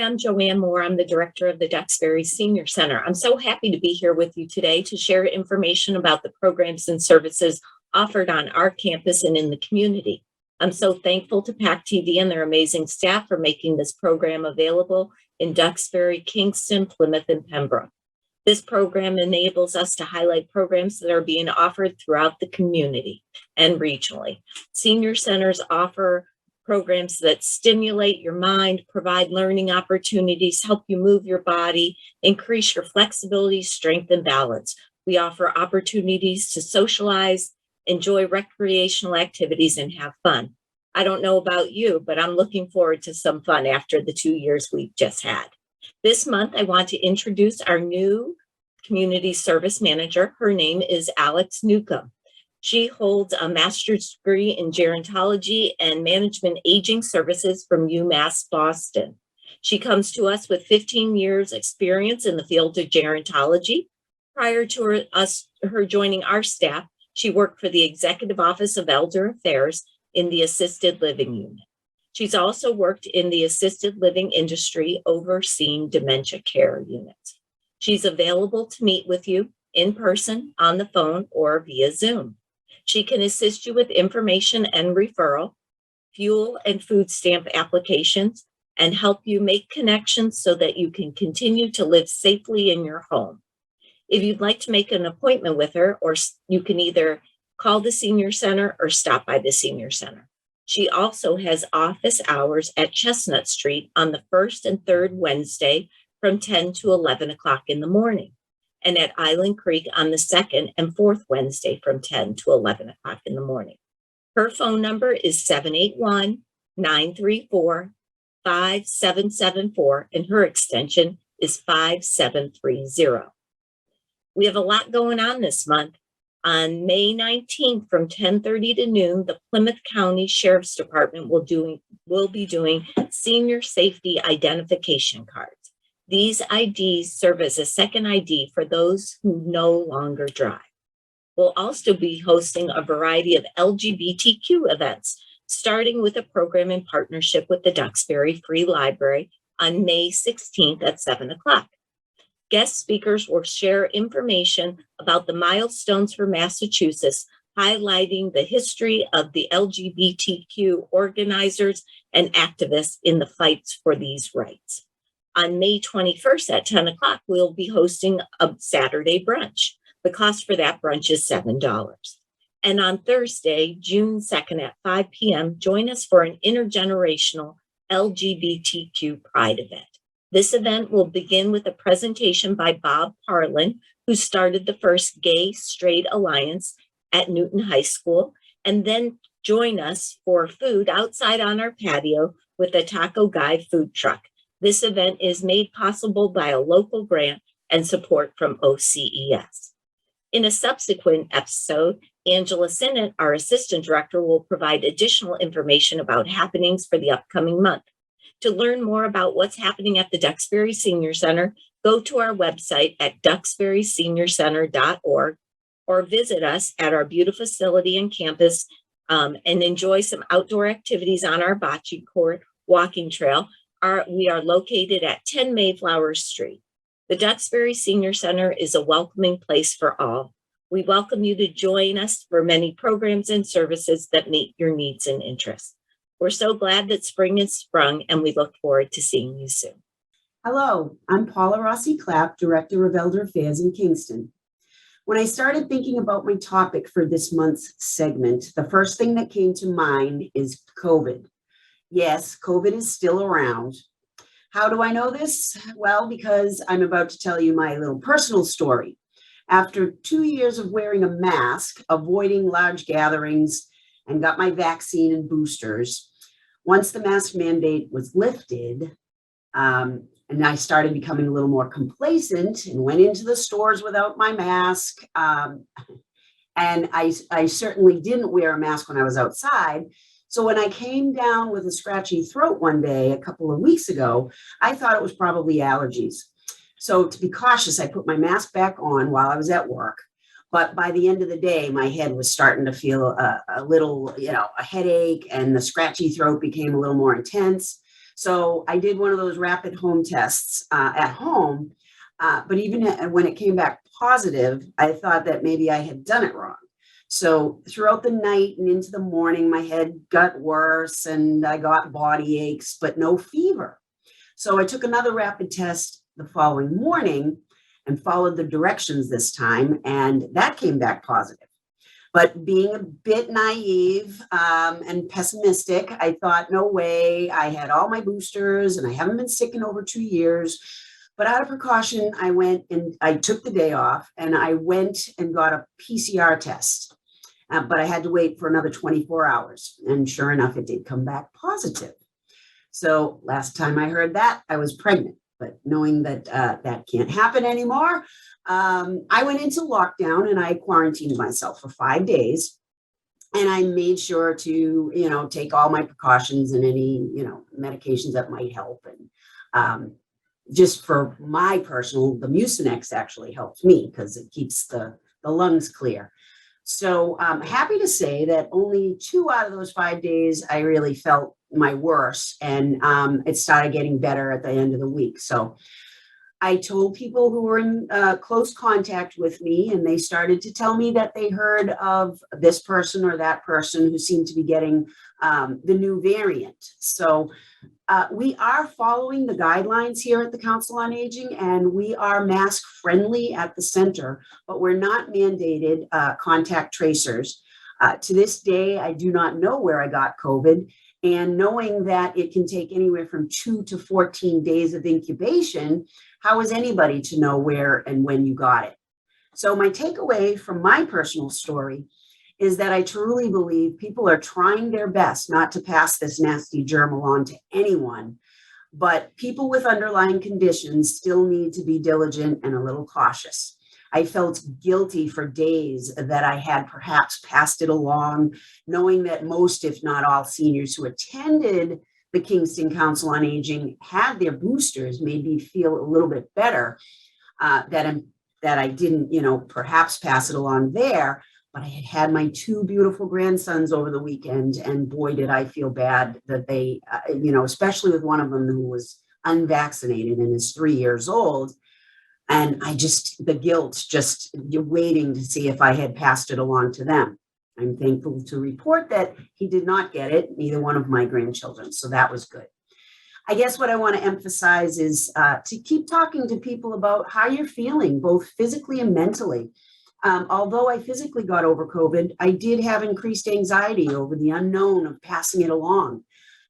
I'm Joanne Moore. I'm the director of the Duxbury Senior Center. I'm so happy to be here with you today to share information about the programs and services offered on our campus and in the community. I'm so thankful to PAC TV and their amazing staff for making this program available in Duxbury, Kingston, Plymouth, and Pembroke. This program enables us to highlight programs that are being offered throughout the community and regionally. Senior centers offer programs that stimulate your mind, provide learning opportunities, help you move your body, increase your flexibility, strength, and balance. We offer opportunities to socialize, enjoy recreational activities, and have fun. I don't know about you, but I'm looking forward to some fun after the 2 years we've just had. This month, I want to introduce our new community service manager. Her name is Alex Newcomb. She holds a master's degree in gerontology and management aging services from UMass Boston. She comes to us with 15 years experience in the field of gerontology. Prior to her joining our staff, she worked for the Executive Office of Elder Affairs in the assisted living unit. She's also worked in the assisted living industry, overseeing dementia care units. She's available to meet with you in person, on the phone, or via Zoom. She can assist you with information and referral, fuel and food stamp applications, and help you make connections so that you can continue to live safely in your home. If you'd like to make an appointment with her, or you can either call the Senior Center or stop by the Senior Center. She also has office hours at Chestnut Street on the first and third Wednesday from 10 to 11 o'clock in the morning, and at Island Creek on the second and fourth Wednesday from 10 to 11 o'clock in the morning. Her phone number is 781-934-5774, and her extension is 5730. We have a lot going on this month. On May 19th from 10:30 to noon, the Plymouth County Sheriff's Department will be doing senior safety identification cards. These IDs serve as a second ID for those who no longer drive. We'll also be hosting a variety of LGBTQ events, starting with a program in partnership with the Duxbury Free Library on May 16th at 7 o'clock. Guest speakers will share information about the milestones for Massachusetts, highlighting the history of the LGBTQ organizers and activists in the fights for these rights. On May 21st at 10 o'clock, we'll be hosting a Saturday brunch. The cost for that brunch is $7. And on Thursday, June 2nd at 5 p.m., join us for an intergenerational LGBTQ Pride event. This event will begin with a presentation by Bob Parlin, who started the first Gay Straight Alliance at Newton High School, and then join us for food outside on our patio with a Taco Guy food truck. This event is made possible by a local grant and support from OCES. In a subsequent episode, Angela Sinnott, our assistant director, will provide additional information about happenings for the upcoming month. To learn more about what's happening at the Duxbury Senior Center, go to our website at duxburyseniorcenter.org or visit us at our beautiful facility and campus and enjoy some outdoor activities on our bocce court walking trail. We are located at 10 Mayflower Street. The Duxbury Senior Center is a welcoming place for all. We welcome you to join us for many programs and services that meet your needs and interests. We're so glad that spring has sprung, and we look forward to seeing you soon. Hello, I'm Paula Rossi Clapp, Director of Elder Affairs in Kingston. When I started thinking about my topic for this month's segment, the first thing that came to mind is COVID. Yes, COVID is still around. How do I know this? Well, because I'm about to tell you my little personal story. After 2 years of wearing a mask, avoiding large gatherings, and got my vaccine and boosters, once the mask mandate was lifted, and I started becoming a little more complacent and went into the stores without my mask. And I certainly didn't wear a mask when I was outside. So when I came down with a scratchy throat one day, a couple of weeks ago, I thought it was probably allergies. So to be cautious, I put my mask back on while I was at work. But by the end of the day, my head was starting to feel a little, a headache, and the scratchy throat became a little more intense. So I did one of those rapid home tests at home. But even when it came back positive, I thought that maybe I had done it wrong. So throughout the night and into the morning, my head got worse and I got body aches, but no fever. So I took another rapid test the following morning and followed the directions this time, and that came back positive. But being a bit naive and pessimistic, I thought, no way, I had all my boosters and I haven't been sick in over 2 years. But out of precaution, I went and I took the day off and I went and got a PCR test. But I had to wait for another 24 hours. And sure enough, it did come back positive. So last time I heard that, I was pregnant. But knowing that that can't happen anymore, I went into lockdown and I quarantined myself for 5 days. And I made sure to, take all my precautions and any, medications that might help. And just for my personal, the Mucinex actually helped me because it keeps the lungs clear. So I'm happy to say that only 2 out of those 5 days, I really felt my worst, and it started getting better at the end of the week. So I told people who were in close contact with me, and they started to tell me that they heard of this person or that person who seemed to be getting the new variant. So we are following the guidelines here at the Council on Aging, and we are mask friendly at the center, but we're not mandated contact tracers. To this day, I do not know where I got COVID. And knowing that it can take anywhere from 2 to 14 days of incubation, how is anybody to know where and when you got it? So my takeaway from my personal story is that I truly believe people are trying their best not to pass this nasty germ along to anyone, but people with underlying conditions still need to be diligent and a little cautious. I felt guilty for days that I had perhaps passed it along, knowing that most, if not all, seniors who attended the Kingston Council on Aging had their boosters, made me feel a little bit better that I didn't, perhaps pass it along there. But I had my 2 beautiful grandsons over the weekend, and boy, did I feel bad that they, especially with one of them who was unvaccinated and is 3 years old. And the guilt, you're waiting to see if I had passed it along to them. I'm thankful to report that he did not get it, neither one of my grandchildren. So that was good. I guess what I want to emphasize is to keep talking to people about how you're feeling, both physically and mentally. Although I physically got over COVID, I did have increased anxiety over the unknown of passing it along.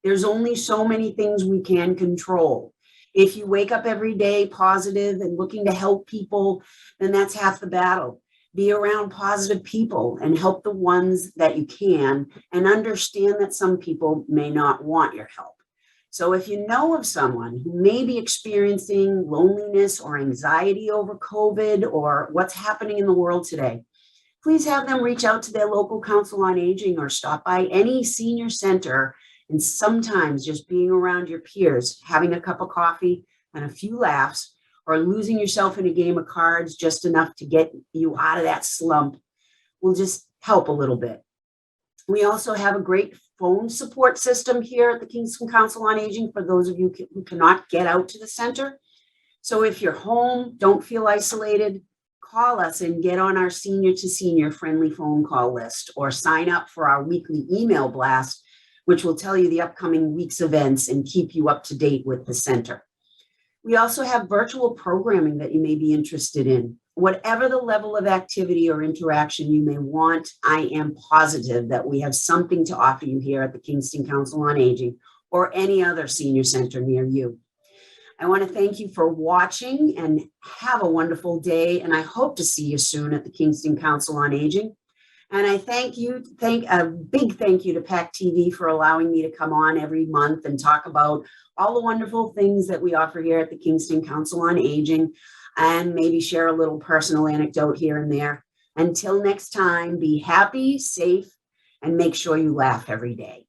There's only so many things we can control. If you wake up every day positive and looking to help people, then that's half the battle. Be around positive people and help the ones that you can, and understand that some people may not want your help. So if you know of someone who may be experiencing loneliness or anxiety over COVID or what's happening in the world today, please have them reach out to their local Council on Aging or stop by any senior center. And sometimes just being around your peers, having a cup of coffee and a few laughs, or losing yourself in a game of cards just enough to get you out of that slump will just help a little bit. We also have a great phone support system here at the Kingston Council on Aging for those of you who cannot get out to the center. So if you're home, don't feel isolated, call us and get on our senior to senior friendly phone call list, or sign up for our weekly email blast, which will tell you the upcoming week's events and keep you up to date with the center. We also have virtual programming that you may be interested in. Whatever the level of activity or interaction you may want, I am positive that we have something to offer you here at the Kingston Council on Aging or any other senior center near you. I want to thank you for watching and have a wonderful day, and I hope to see you soon at the Kingston Council on Aging. And I a big thank you to PAC TV for allowing me to come on every month and talk about all the wonderful things that we offer here at the Kingston Council on Aging, and maybe share a little personal anecdote here and there. Until next time, be happy, safe, and make sure you laugh every day.